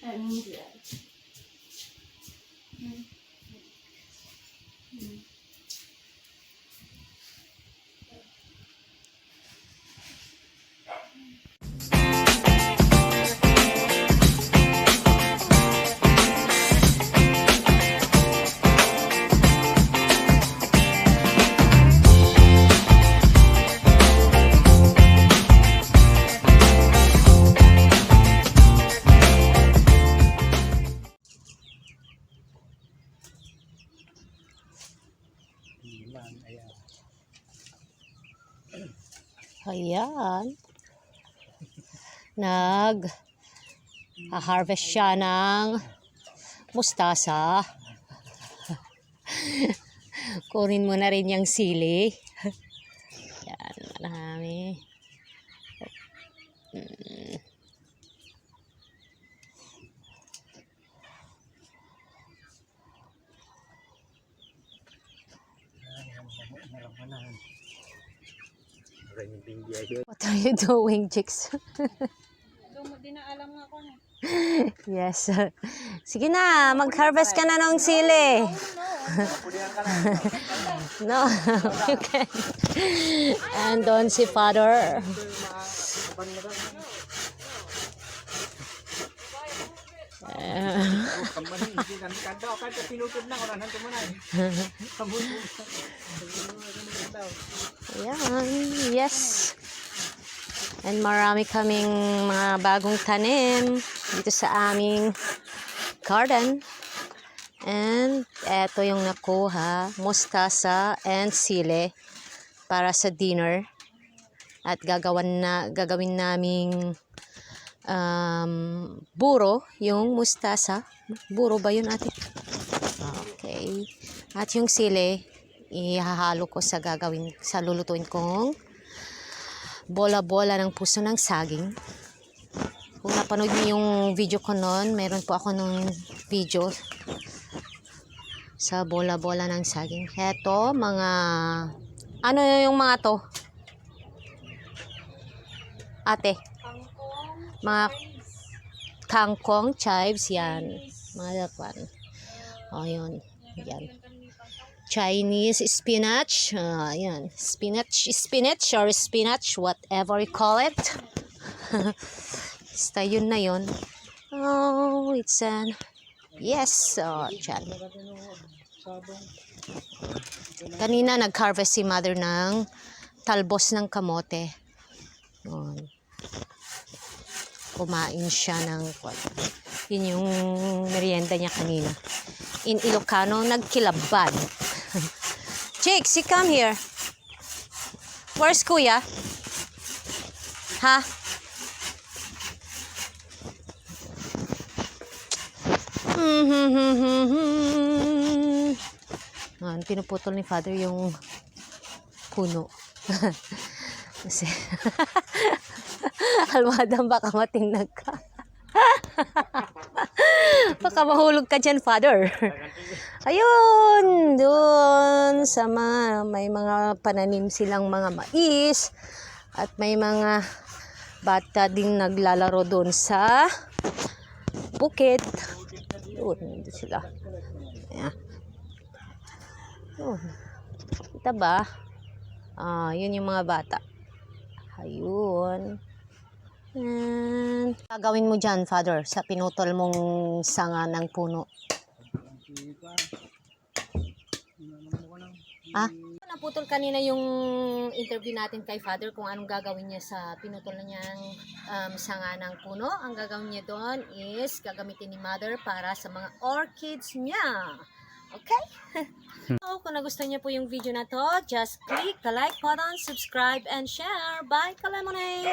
Hindi. Ayan. Nag-harvest siya ng mustasa. Kunin mo na rin yung sili. Ayan, marami. What are you doing, Chicks? Yes. Sige na, mag-harvest ka na ng sili. No, you can. And doon si Father. Ayan, yes. And marami kaming mga bagong tanim dito sa aming garden. And eto yung nakuha, mustasa and sili para sa dinner. At gagawin naming buro, yung mustasa. Buro ba yun, ate? Okay. At yung sili, ihahalo ko sa lulutuin kong bola-bola ng puso ng saging. Kung napanood niyo yung video ko noon, meron po ako nung video sa bola-bola ng saging. Heto, ano yung mga to? Ate? Mga kangkong, chives, yan. Mga dapat. O, yun. Yan. Chinese spinach. Yan. Spinach or spinach, whatever you call it. Basta yun na yun. Oh, it's an... Yes. Dyan. Kanina nag-harvest si mother ng talbos ng kamote. Kumain siya ng... Yun yung merienda niya kanina. In Ilocano, nagkilabad. Chicks, you come here. Where's Kuya? Ha? Pinuputol ni Father yung puno. Kasi alwadang baka matingnan ka. Baka mahulog ka dyan, Father. Ayun, doon sa may mga pananim silang mga mais at may mga bata din naglalaro doon sa bukid. Doon sila. Ayan. Doon. Kita ba? Yun yung mga bata. Ayun. And gagawin mo dyan, Father, sa pinutol mong sanga ng puno. Naputol kanina yung interview natin kay Father kung anong gagawin niya sa pinutol na niyang sanga ng puno. Ang gagawin niya doon is gagamitin ni Mother para sa mga orchids niya. Okay? So, kung nagustuhan niyo po yung video na to, just click the like button, subscribe, and share. Bye, Kalemonade!